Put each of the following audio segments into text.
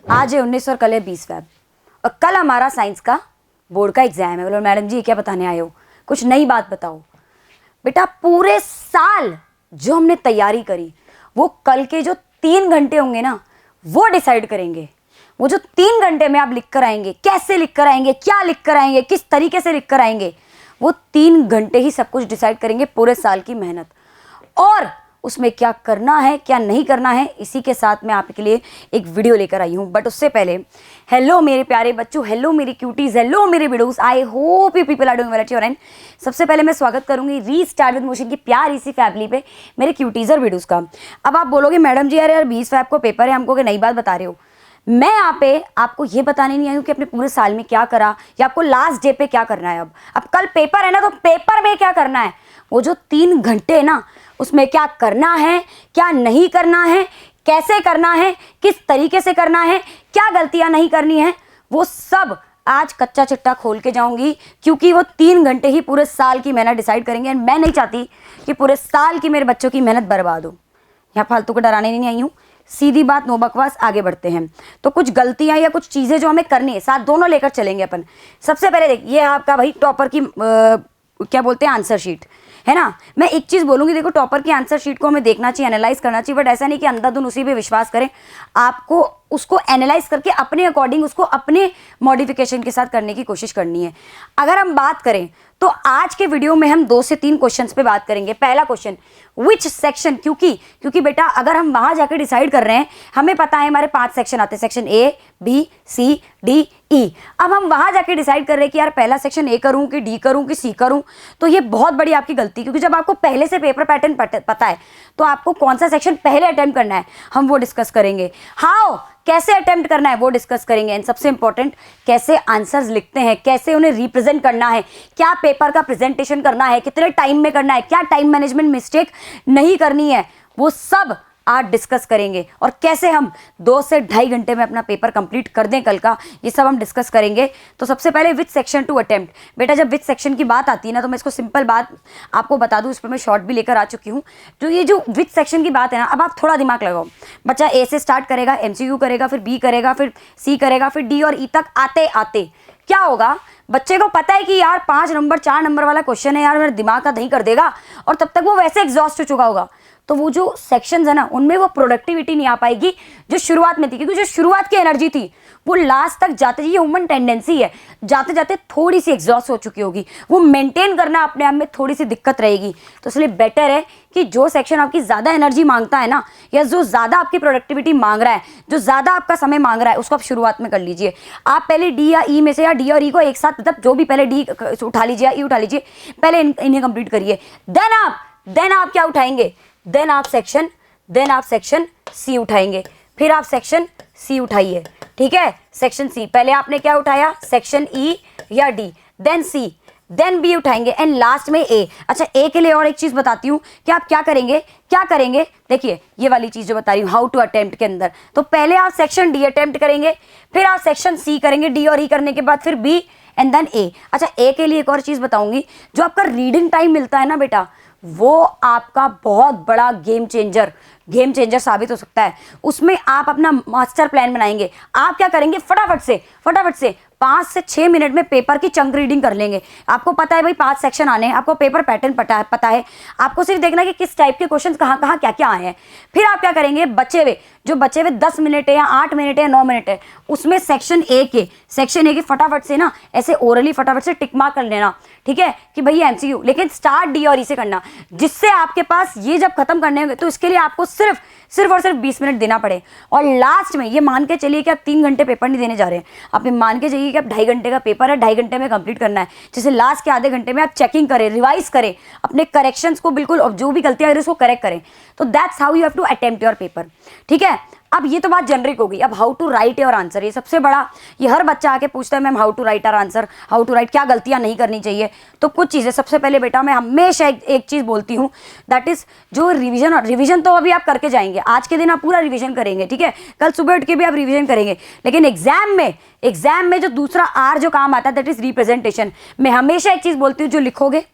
आज है 19 और कल है 20 फेब और कल हमारा साइंस का बोर्ड का एग्जाम है। बोलो मैडम जी क्या बताने आए हो, कुछ नई बात बताओ। बेटा पूरे साल जो हमने तैयारी करी वो कल के जो 3 घंटे होंगे ना वो डिसाइड करेंगे। वो जो 3 घंटे में आप लिख कर आएंगे, कैसे लिख कर आएंगे, क्या लिख कर आएंगे, किस तरीके से लिख कर आएंगे, वो 3 घंटे ही सब कुछ डिसाइड करेंगे पूरे साल की मेहनत। और उसमें क्या करना है क्या नहीं करना है, इसी के साथ मैं आपके लिए एक वीडियो लेकर आई हूँ। बट उससे पहले हेलो मेरे प्यारे बच्चों, हेलो मेरी क्यूटीज, हेलो मेरे videos, I hope you people are doing well at your end. सबसे पहले मैं स्वागत करूंगी रीस्टार्ट विद मोशन की प्यारी सी फैमिली पे, मेरे क्यूटीज और वीडियोस का। अब आप बोलोगे मैडम जी यार 20 फेब को पेपर है, हमको कि नई बात बता रहे हो। मैं यहाँ पे आपको ये बताने नहीं आई हूँ कि अपने पूरे साल में क्या करा या आपको लास्ट डे पे क्या करना है। अब कल पेपर है ना, तो पेपर में क्या करना है, वो जो 3 घंटे है ना उसमें क्या करना है, क्या नहीं करना है, कैसे करना है, किस तरीके से करना है, क्या गलतियां नहीं करनी है, वो सब आज कच्चा चिट्टा खोल के जाऊंगी। क्योंकि वो 3 घंटे ही पूरे साल की मेहनत डिसाइड करेंगे। एंड मैं नहीं चाहती कि पूरे साल की मेरे बच्चों की मेहनत बर्बाद हो। यहाँ फालतू को डराने नहीं आई हूँ, सीधी बात, नो बकवास, आगे बढ़ते हैं। तो कुछ गलतियां या कुछ चीजें जो हमें करनी है, साथ दोनों लेकर चलेंगे अपन। सबसे पहले देख, ये आपका भाई टॉपर की क्या बोलते हैं आंसर शीट है ना। मैं एक चीज बोलूंगी, देखो टॉपर की आंसर शीट को हमें देखना चाहिए, एनालाइज करना चाहिए, बट ऐसा नहीं कि अंधाधुन उसी पे विश्वास करें। आपको उसको एनालाइज करके अपने अकॉर्डिंग उसको अपने मॉडिफिकेशन के साथ करने की कोशिश करनी है। अगर हम बात करें तो आज के वीडियो में हम 2 से 3 क्वेश्चंस पे बात करेंगे। पहला क्वेश्चन, विच सेक्शन, क्योंकि बेटा अगर हम वहां जाकर डिसाइड कर रहे हैं, हमें पता है हमारे 5 सेक्शन आते हैं, section A B C D E. अब हम वहां जाके डिसाइड कर रहे हैं कि यार पहला सेक्शन ए करूं कि डी करूं कि सी करूं, तो ये बहुत बड़ी आपकी गलती। क्योंकि जब आपको पहले से पेपर पैटर्न पता है तो आपको कौन सा सेक्शन पहले अटेम्प्ट करना है हम वो डिस्कस करेंगे। हाउ, कैसे अटेम्प्ट करना है वो डिस्कस करेंगे। एंड सबसे इंपॉर्टेंट, कैसे आंसर्स लिखते हैं, कैसे उन्हें रिप्रेजेंट करना है, क्या पेपर का प्रेजेंटेशन करना है, कितने टाइम में करना है, क्या टाइम मैनेजमेंट मिस्टेक नहीं करनी है, वो सब आज डिस्कस करेंगे। और कैसे हम 2 से 2.5 घंटे में अपना पेपर कंप्लीट कर दें कल का, ये सब हम डिस्कस करेंगे। तो सबसे पहले विच सेक्शन टू अटेम्प्ट। बेटा जब विच सेक्शन की बात आती है ना, तो मैं इसको सिंपल बात आपको बता दूं, इस पर मैं शॉर्ट भी लेकर आ चुकी हूँ। जो ये जो विच सेक्शन की बात है ना, अब आप थोड़ा दिमाग लगाओ। बच्चा ए से स्टार्ट करेगा, MCQ करेगा, फिर बी करेगा, फिर सी करेगा, फिर डी और ई तक आते आते क्या होगा, बच्चे को पता है कि यार 5 नंबर 4 नंबर वाला क्वेश्चन है, यार मेरा दिमाग का दही कर देगा, और तब तक वो वैसे एग्जॉस्ट हो चुका होगा। तो वो जो सेक्शंस है ना उनमें वो प्रोडक्टिविटी नहीं आ पाएगी जो शुरुआत में थी। क्योंकि जो शुरुआत की एनर्जी थी वो लास्ट तक जाते, ये ह्यूमन टेंडेंसी है, जाते जाते थोड़ी सी एग्जॉस्ट हो चुकी होगी, वो मेंटेन करना अपने आप में थोड़ी सी दिक्कत रहेगी। तो इसलिए बेटर है कि जो सेक्शन आपकी ज़्यादा एनर्जी मांगता है ना, या जो ज़्यादा आपकी प्रोडक्टिविटी मांग रहा है, जो ज़्यादा आपका समय मांग रहा है, उसको आप शुरुआत में कर लीजिए। आप पहले डी या ई में से, या डी और ई को एक साथ, मतलब जो भी पहले डी उठा लीजिए या ई उठा लीजिए, पहले इन्हें कंप्लीट करिए। देन आप क्या उठाएंगे, देन आप सेक्शन सी उठाएंगे, फिर आप सेक्शन सी उठाइए। ठीक है, सेक्शन सी, पहले आपने क्या उठाया, सेक्शन ई या डी, देन सी, देन बी उठाएंगे, एंड लास्ट में ए। अच्छा, ए के लिए और एक चीज बताती हूँ कि आप क्या करेंगे। देखिए ये वाली चीज जो बता रही हूँ, हाउ टू अटेम्प्ट के अंदर, तो पहले आप सेक्शन डी अटेम्प्ट करेंगे, फिर आप सेक्शन सी करेंगे, डी और ई करने के बाद फिर बी एंड देन ए। अच्छा, ए के लिए एक और चीज बताऊंगी, जो आपका रीडिंग टाइम मिलता है ना बेटा, वो आपका बहुत बड़ा गेम चेंजर साबित हो सकता है। उसमें आप अपना मास्टर प्लान बनाएंगे। आप क्या करेंगे, फटाफट से 5 से 6 मिनट में पेपर की चंक रीडिंग कर लेंगे। आपको पता है भाई 5 सेक्शन आने हैं, आपको पेपर पैटर्न पता है, आपको सिर्फ देखना कि किस टाइप के क्वेश्चन कहाँ क्या आए हैं। फिर आप क्या करेंगे, बचे हुए 10 मिनट है या 8 मिनट है या 9 मिनट है, उसमें सेक्शन ए के फटाफट से ना ऐसे ओरली फटाफट से टिक मार्क कर लेना। ठीक है कि भाई MCQ, लेकिन स्टार्ट डी और ई से करना, जिससे आपके पास ये जब खत्म करने होंगे तो इसके लिए आपको सिर्फ और सिर्फ 20 मिनट देना पड़े। और लास्ट में ये मान के चलिए कि आप 3 घंटे पेपर नहीं देने जा रहे हैं, आप ये मान के जाइए कि आप 2.5 घंटे का पेपर है, 2.5 घंटे में कंप्लीट करना है। जैसे लास्ट के आधे घंटे में आप चेकिंग करें, रिवाइज करें, अपने करेक्शंस को बिल्कुल, जो भी गलतियां उसको करेक्ट करें। तो that's how you have to attempt your paper. ठीक है, अब ये तो बात जनरिक होगी। अब how to write your answer, ये सबसे बड़ा, ये हर बच्चा आके पूछता है ma'am how to write our answer, how to write, क्या गलतियां नहीं करनी चाहिए। तो कुछ चीज़ें, सबसे पहले बेटा मैं हमेशा एक चीज़ बोलती हूँ, दैट इज जो रिविजन तो अभी आप करके जाएंगे, आज के दिन आप पूरा रिविजन करेंगे। ठीक है, कल सुबह उठ के भी आप रिविजन करेंगे, लेकिन एग्जाम में जो दूसरा आर जो काम आता है, दैट इज रिप्रेजेंटेशन। मैं हमेशा एक चीज़ बोलती हूँ, जो लिखोगे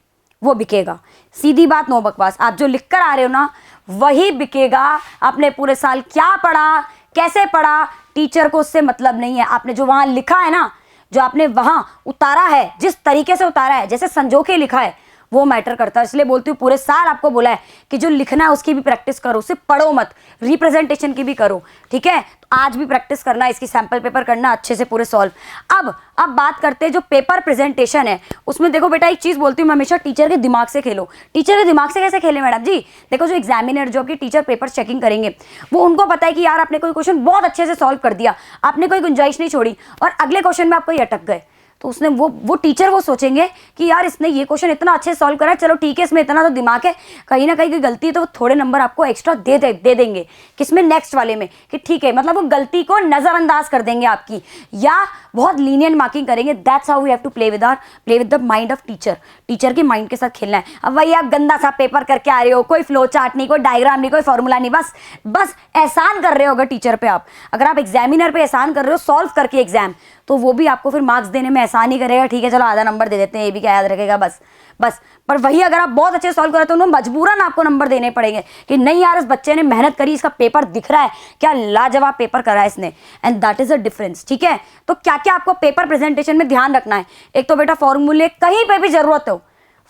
वो बिकेगा। सीधी बात, नो बकवास। आप जो लिख कर आ रहे हो ना वही बिकेगा। आपने पूरे साल क्या पढ़ा, कैसे पढ़ा टीचर को उससे मतलब नहीं है, आपने जो वहां लिखा है ना, जो आपने वहां उतारा है, जिस तरीके से उतारा है, जैसे संजो के लिखा है, वो मैटर करता है। इसलिए बोलती हूँ पूरे साल आपको बोला है कि जो लिखना है उसकी भी प्रैक्टिस करो, सिर्फ पढ़ो मत, रिप्रेजेंटेशन की भी करो, ठीक है। तो आज भी प्रैक्टिस करना, इसकी सैंपल पेपर करना अच्छे से पूरे सॉल्व। अब बात करते हैं जो पेपर प्रेजेंटेशन है, उसमें देखो बेटा एक चीज बोलती हूँ मैं हमेशा, टीचर के दिमाग से खेलो। टीचर के दिमाग से कैसे खेले मैडम जी? देखो जो एग्जामिनर, जो आपके टीचर पेपर चेकिंग करेंगे, वो उनको पता है कि यार आपने कोई क्वेश्चन बहुत अच्छे से सॉल्व कर दिया, आपने कोई गुंजाइश नहीं छोड़ी, और अगले क्वेश्चन में आप कोई अटक गए, तो उसने वो टीचर वो सोचेंगे कि यार इसने ये क्वेश्चन इतना अच्छे सॉल्व करा है, चलो ठीक है इसमें इतना तो दिमाग है, कहीं ना कहीं कोई गलती है तो वो थोड़े नंबर आपको एक्स्ट्रा दे देंगे, किसमें, नेक्स्ट वाले में, कि ठीक है, मतलब वो गलती को नजरअंदाज कर देंगे आपकी, या बहुत लीनियंट मार्किंग करेंगे। That's how we have to play with the mind of teacher. Teacher के माइंड के साथ खेलना है। अब वही आप गंदा सा पेपर करके आ रहे हो, कोई फ्लो चार्ट नहीं, कोई डायग्राम नहीं, कोई फॉर्मूला नहीं, बस एहसान कर रहे हो अगर टीचर पे आप, अगर आप एग्जामिनर पे एहसान कर रहे हो सॉल्व करके एग्जाम, तो वो भी आपको फिर मार्क्स देने में एहसान ही करेगा, ठीक है चलो आधा नंबर दे देते हैं, ये भी क्या याद रखेगा, बस। पर वही अगर आप बहुत अच्छे सॉल्व करें तो उन्हें मजबूरन आपको नंबर देने पड़ेंगे कि नहीं यार इस बच्चे ने मेहनत करी, इसका पेपर दिख रहा है, क्या लाजवाब पेपर करा है इसने, and that is a difference, ठीक है। तो क्या क्या आपको पेपर प्रेजेंटेशन में ध्यान रखना है? एक तो बेटा फॉर्मूले, कहीं पे भी जरूरत हो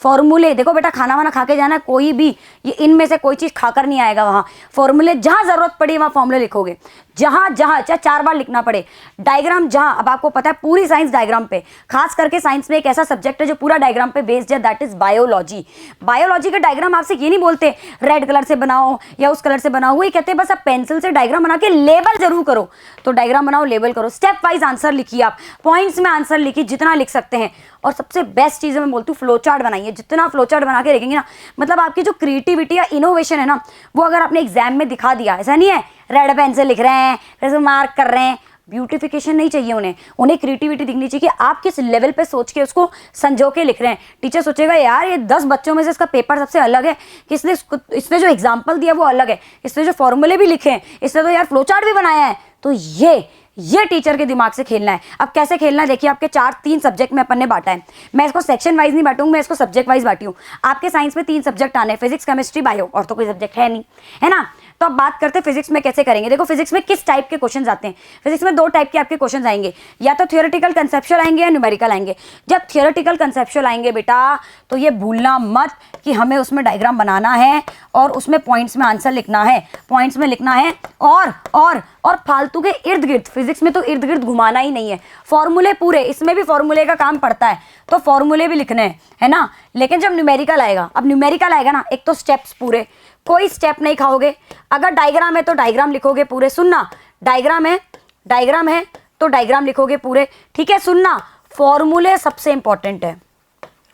फॉर्मूले, देखो बेटा खाना वाना खा के जाना, कोई भी ये इनमें से कोई चीज खाकर नहीं आएगा, वहां फॉर्मूले जहां जरूरत पड़ी वहां फॉर्मूले लिखोगे, जहां चाहे 4 बार लिखना पड़े। डायग्राम जहां, अब आपको पता है पूरी साइंस डायग्राम पे, खास करके साइंस में एक ऐसा सब्जेक्ट है जो पूरा डायग्राम पे बेस्ड है, दैट इज बायोलॉजी। बायोलॉजी का डायग्राम आपसे ये नहीं बोलते रेड कलर से बनाओ या उस कलर से बनाओ, वही कहते हैं बस आप पेंसिल से डायग्राम बना के लेबल जरूर करो। तो डायग्राम बनाओ, लेबल करो, स्टेप वाइज आंसर लिखिए, आप पॉइंट्स में आंसर लिखिए जितना लिख सकते हैं। और सबसे बेस्ट चीज़ मैं बोलती हूँ फ्लो चार्ट बनाइए, जितना फ्लो चार्ट बना के रखेंगे ना, मतलब आपकी जो क्रिएटिविटी या इनोवेशन है ना, वो अगर आपने एग्जाम में दिखा दिया, ऐसा नहीं है रेड पेन से लिख रहे हैं फिर मार्क कर रहे हैं, ब्यूटिफिकेशन नहीं चाहिए उन्हें क्रिएटिविटी दिखनी चाहिए कि आप किस लेवल पे सोच के उसको संजो के लिख रहे हैं। टीचर सोचेगा यार ये 10 बच्चों में से इसका पेपर सबसे अलग है, कि इसने जो एग्जाम्पल दिया वो अलग है, इसने जो फॉर्मूले भी लिखे हैं, इसने तो यार फ्लो चार्ट भी बनाया है। तो ये टीचर के दिमाग से खेलना है। अब कैसे खेलना है देखिए, आपके 3 सब्जेक्ट में अपन ने बांटा है, मैं इसको सेक्शन वाइज नहीं बांटूंगी, मैं इसको सब्जेक्ट वाइज बांटी हूँ। आपके साइंस में 3 सब्जेक्ट आने हैं, फिजिक्स केमिस्ट्री बायो, और तो कोई सब्जेक्ट है नहीं, है ना। तो अब बात करते हैं फिजिक्स में कैसे करेंगे। देखो फिजिक्स में किस टाइप के क्वेश्चन आते हैं, फिजिक्स में 2 टाइप के आपके क्वेश्चन आएंगे, या तो थियोरेटिकल कंसेप्चुअल आएंगे या न्यूमेरिकल आएंगे। जब थियोरेटिकल कंसेप्चुअल आएंगे बेटा, तो ये भूलना मत कि हमें उसमें डायग्राम बनाना है और उसमें पॉइंट्स में आंसर लिखना है, पॉइंट्स में लिखना है, और फालतू के इर्द गिर्द, फिजिक्स में तो इर्द गिर्द घुमाना ही नहीं है, फॉर्मूले पूरे, इसमें भी फॉर्मूले का काम पड़ता है, तो फॉर्मूले भी लिखने हैं, है ना। लेकिन जब न्यूमेरिकल आएगा, अब न्यूमेरिकल आएगा ना, एक तो स्टेप्स पूरे, कोई स्टेप नहीं खाओगे। अगर डायग्राम है तो डायग्राम लिखोगे पूरे, सुनना, डायग्राम है तो डायग्राम लिखोगे पूरे, ठीक है। सुनना, फॉर्मूले सबसे इंपॉर्टेंट है,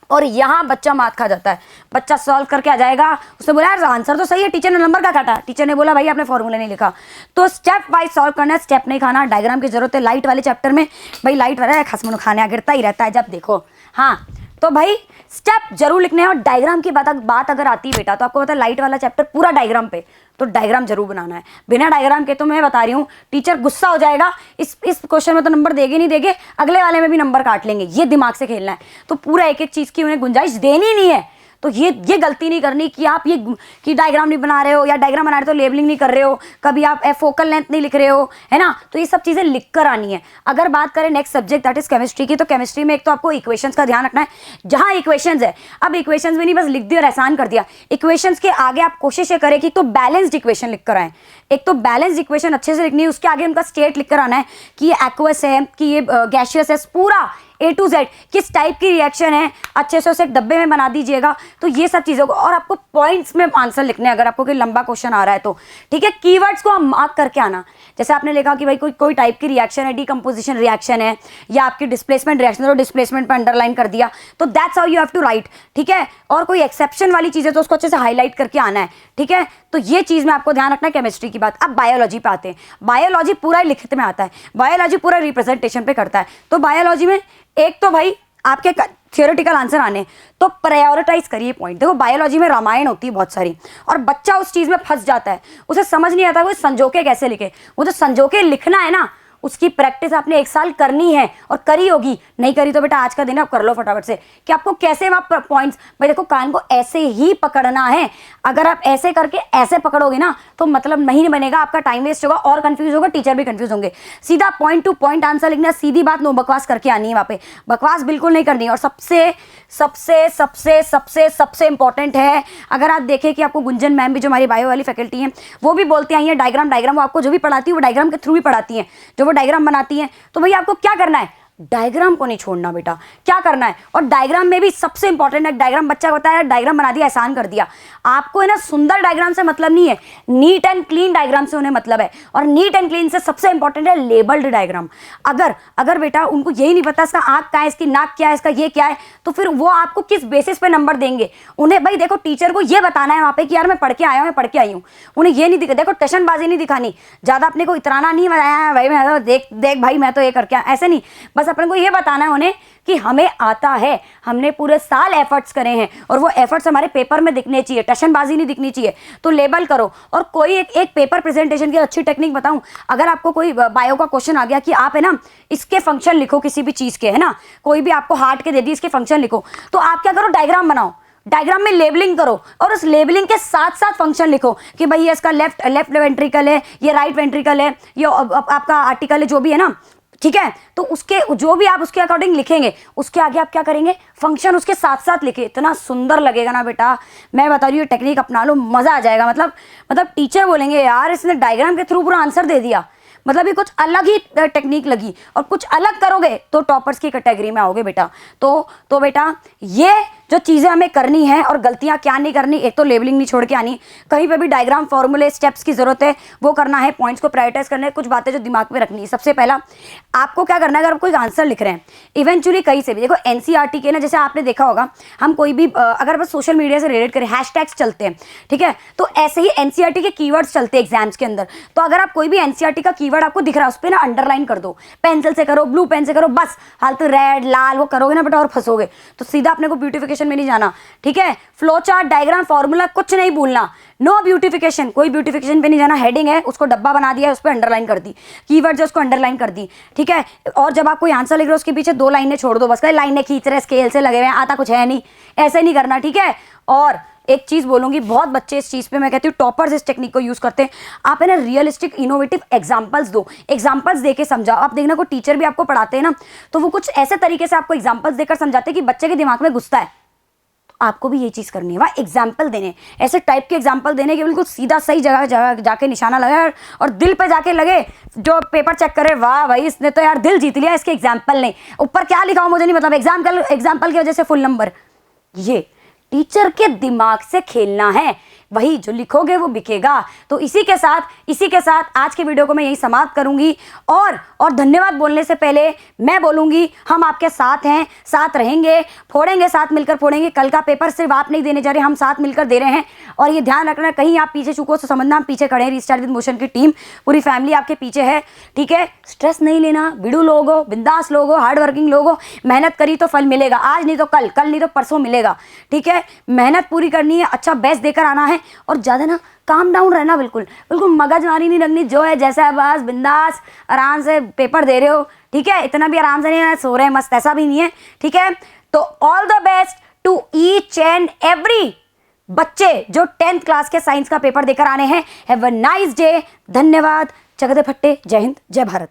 और यहाँ बच्चा मात खा जाता है, बच्चा सॉल्व करके आ जाएगा, उसने बोला यार आंसर तो सही है, टीचर ने नंबर का काटा, टीचर ने बोला भाई आपने फॉर्मूला नहीं लिखा। तो स्टेप वाइज सॉल्व करना है, स्टेप नहीं खाना। डायग्राम की जरूरत है लाइट वाले चैप्टर में, भाई लाइट वाला खसमनो खाने गिरता ही रहता है जब देखो, हाँ। तो भाई स्टेप जरूर लिखने हैं, और डायग्राम की बात अगर आती है बेटा, तो आपको पता है लाइट वाला चैप्टर पूरा डायग्राम पे, तो डायग्राम जरूर बनाना है। बिना डायग्राम के तो मैं बता रही हूँ टीचर गुस्सा हो जाएगा, इस क्वेश्चन में तो नंबर देगे नहीं देगे, अगले वाले में भी नंबर काट लेंगे। ये दिमाग से खेलना है, तो पूरा एक एक चीज़ की उन्हें गुंजाइश देनी नहीं है। तो ये गलती नहीं करनी कि आप ये कि डायग्राम नहीं बना रहे हो, या डायग्राम बना रहे हो तो लेबलिंग नहीं कर रहे हो, कभी आप फोकल लेंथ नहीं लिख रहे हो, है ना। तो ये सब चीज़ें लिख कर आनी है। अगर बात करें next subject that is chemistry की, तो केमिस्ट्री में एक तो आपको इक्वेशंस का ध्यान रखना है, जहाँ इक्वेशंस है, अब इक्वेशंस भी नहीं बस लिख दिया और एहसान कर दिया, इक्वेशंस के आगे आप कोशिश ये करें कि तो बैलेंस्ड इक्वेशन लिख कर आए। एक तो बैलेंस्ड इक्वेशन अच्छे से लिखनी है, उसके आगे उनका स्टेट लिख कर आना है कि ये एक्वस है, कि ये गैशियस है, पूरा A to Z किस टाइप की रिएक्शन है, अच्छे से उसे एक डब्बे में बना दीजिएगा। तो ये सब चीज़ों को, और आपको पॉइंट्स में आंसर लिखने हैं अगर आपको कोई लंबा क्वेश्चन आ रहा है तो, ठीक है। कीवर्ड्स को हम मार्क करके आना, जैसे आपने लिखा कि भाई कोई टाइप की रिएक्शन है, डीकम्पोजिशन रिएक्शन है, या आपकी डिस्प्लेसमेंट रिएक्शन है, तो डिस्प्लेसमेंट पर अंडरलाइन कर दिया, तो that's how you have to write, ठीक है। और कोई एक्सेप्शन वाली चीज़ है तो उसको अच्छे से हाईलाइट करके आना है, ठीक है। तो ये चीज़ में आपको ध्यान रखना है केमिस्ट्री की बात। अब बायोलॉजी पे आते हैं। बायोलॉजी पूरा लिखित में आता है, बायोलॉजी पूरा रिप्रेजेंटेशन पे करता है। तो बायोलॉजी में एक तो भाई आपके थियोरेटिकल आंसर आने, तो प्रायोरिटाइज करिए पॉइंट। देखो बायोलॉजी में रामायण होती है बहुत सारी, और बच्चा उस चीज़ में फंस जाता है, उसे समझ नहीं आता वो संजोके कैसे लिखे। वो जो संजोके लिखना है ना, उसकी प्रैक्टिस आपने 1 साल करनी है और करी होगी, नहीं करी तो बेटा आज का दिन है, आप कर लो फटाफट से कि आपको कैसे आप पॉइंट्स, भाई देखो कान को ऐसे ही पकड़ना है। अगर आप ऐसे करके ऐसे पकड़ोगे ना तो मतलब नहीं बनेगा, आपका टाइम वेस्ट होगा और कंफ्यूज होगा, टीचर भी कंफ्यूज होंगे। सीधा पॉइंट टू पॉइंट आंसर लिखना, सीधी बात, नो बकवास करके आनी है वहाँ पे, बकवास बिल्कुल नहीं करनी है। और सबसे सबसे सबसे सबसे सबसे इंपॉर्टेंट है, अगर आप देखें कि आपको गुंजन मैम भी जो हमारी बायो वाली फैकल्टी हैं वो भी बोलती आई हैं डायग्राम वो आपको जो भी पढ़ाती है वो डायग्राम के थ्रू भी पढ़ाती हैं, जो वो डायग्राम बनाती हैं। तो भैया आपको क्या करना है, डायग्राम को नहीं छोड़ना बेटा, क्या करना है। और डायग्राम में भी सबसे इंपॉर्टेंट है डायग्राम, बच्चा होता है डायग्राम बना दिया आसान कर दिया, आपको है ना सुंदर डायग्राम से मतलब नहीं है, नीट एंड क्लीन डायग्राम से उन्हें मतलब है। और नीट एंड क्लीन से सबसे इंपॉर्टेंट है लेबल्ड डायग्राम। अगर बेटा उनको यही नहीं पता इसका आंख क्या है, इसकी नाक क्या है, इसका ये क्या है, तो फिर वो आपको किस बेसिस पे नंबर देंगे। उन्हें भाई देखो टीचर को ये बताना है वहाँ पे कि यार मैं पढ़ के आया हूँ, मैं पढ़ के आई हूँ। उन्हें ये नहीं दिखा, देखो टशनबाजी नहीं दिखानी, ज्यादा अपने को इतराना नहीं है भाई मैं तो देख भाई मैं तो ये करके ऐसे नहीं, बस अपने को ये बताना है उन्हें कि हमें आता है, हमने पूरे साल एफर्ट्स करे हैं और वो एफर्ट्स हमारे पेपर में दिखने चाहिए, टशनबाजी नहीं दिखनी चाहिए। तो लेबल करो। और कोई एक पेपर प्रेजेंटेशन की अच्छी टेक्निक बताऊं, अगर आपको कोई बायो का क्वेश्चन आ गया कि आप है ना इसके फंक्शन लिखो किसी भी चीज के, है ना, कोई भी आपको हार्ट के दे दी इसके फंक्शन लिखो, तो आप क्या करो डायग्राम बनाओ, डायग्राम में लेबलिंग करो और उस लेबलिंग के साथ साथ फंक्शन लिखो कि भाई ये इसका लेफ्ट वेंट्रिकल है, ये राइट वेंट्रिकल है, ये आपका आर्टिकल है, जो भी है ना, ठीक है। तो उसके जो भी आप उसके अकॉर्डिंग लिखेंगे उसके आगे आप क्या करेंगे, फंक्शन उसके साथ साथ लिखे, इतना सुंदर लगेगा ना बेटा, मैं बता रही हूँ टेक्निक अपना लो, मजा आ जाएगा। मतलब टीचर बोलेंगे यार इसने डायग्राम के थ्रू पूरा आंसर दे दिया, मतलब ये कुछ अलग ही टेक्निक लगी, और कुछ अलग करोगे तो टॉपर्स की कैटेगरी में आओगे बेटा। तो बेटा ये जो चीज़ें हमें करनी है और गलतियां क्या नहीं करनी, एक तो लेबलिंग नहीं छोड़ के आनी, कहीं पे भी डायग्राम फॉर्मूले स्टेप्स की जरूरत है वो करना है, पॉइंट्स को प्रायोरिटाइज करना है, कुछ बातें जो दिमाग में रखनी है। सबसे पहला आपको क्या करना है, अगर आप कोई आंसर लिख रहे हैं इवेंचुअली कहीं से भी, देखो एनसीईआरटी के ना, जैसे आपने देखा होगा हम कोई भी अगर बस सोशल मीडिया से रिलेट करें, हैशटैग्स चलते हैं, ठीक है, तो ऐसे ही एनसीईआरटी के कीवर्ड्स चलते हैं एग्जाम्स के अंदर। तो अगर आप कोई भी एनसीईआरटी का कीवर्ड आपको दिख रहा है उस पर ना अंडरलाइन कर दो, पेंसिल से करो, ब्लू पेन से करो, बस हालतू रेड लाल वो करोगे ना बेटा और फंसोगे। तो सीधा अपने को ब्यूटिफिकेशन में नहीं जाना, ठीक है, फ्लो चार्ट डायग्राम फॉर्मूला कुछ नहीं भूलना, नो ब्यूटिफिकेशन, कोई ब्यूटिफिकेशन पे नहीं जाना। हेडिंग है उसको डब्बा बना दिया है उस पर अंडरलाइन कर दी, कीवर्ड है उसको अंडरलाइन कर दी, ठीक है। और जब आप कोई आंसर लिख रहे हो उसके पीछे 2 लाइनें छोड़ दो, बस लाइनें खींच रहे स्केल से लगे हुए हैं, आता कुछ है नहीं, ऐसे नहीं करना, ठीक है। और एक चीज बोलूंगी, बहुत बच्चे इस चीज पे मैं कहती हूँ टॉपर्स इस टेक्निक को यूज करते हैं, आप है ना रियलिस्टिक इनोवेटिव एग्जांपल्स दो, एग्जांपल्स देके समझाओ। आप देखना कोई टीचर भी आपको पढ़ाते हैं ना तो वो कुछ ऐसे तरीके से आपको एग्जांपल्स देकर समझाते हैं कि बच्चे के दिमाग में घुसता है। आपको भी ये चीज करनी है, वहाँ एग्जाम्पल देने, ऐसे टाइप के एग्जाम्पल देने कि बिल्कुल सीधा सही जगह जाके निशाना लगे और दिल पे जाके लगे, जो पेपर चेक करे वाह भाई इसने तो यार दिल जीत लिया, इसके एग्जाम्पल ने ऊपर क्या लिखा हो मुझे नहीं मतलब, एग्जाम्पल की वजह से फुल नंबर। ये टीचर के दिमाग से खेलना है, वही जो लिखोगे वो बिकेगा। तो इसी के साथ आज के वीडियो को मैं यही समाप्त करूंगी। और धन्यवाद बोलने से पहले मैं बोलूंगी हम आपके साथ हैं, साथ रहेंगे, फोड़ेंगे, साथ मिलकर फोड़ेंगे। कल का पेपर सिर्फ आप नहीं देने जा रहे, हम साथ मिलकर दे रहे हैं। और ये ध्यान रखना कहीं आप पीछे चुको तो समझना हम पीछे खड़े हैं। रीस्टार्ट विद मोशन की टीम पूरी फैमिली आपके पीछे है, ठीक है। स्ट्रेस नहीं लेना, बिड़ू लोग हो, बिंदास लोग हो, हार्ड वर्किंग लोग हो, मेहनत करी तो फल मिलेगा, आज नहीं तो कल, कल नहीं तो परसों मिलेगा, ठीक है। मेहनत पूरी करनी है, अच्छा बेस्ट देकर आना है और ज्यादा ना काम डाउन रहना, बिल्कुल मगजमारी नहीं रखनी, जो है जैसा है बस बिंदास आराम से पेपर दे रहे हो, ठीक है। इतना भी आराम से नहीं है सो रहे हैं मस्त, ऐसा भी नहीं है, ठीक है। तो all the best to each and every बच्चे जो 10th क्लास के साइंस का पेपर देकर आने हैं। हैव अ नाइस डे, धन्यवाद, जगदे फट्टे, जय हिंद, जय भारत।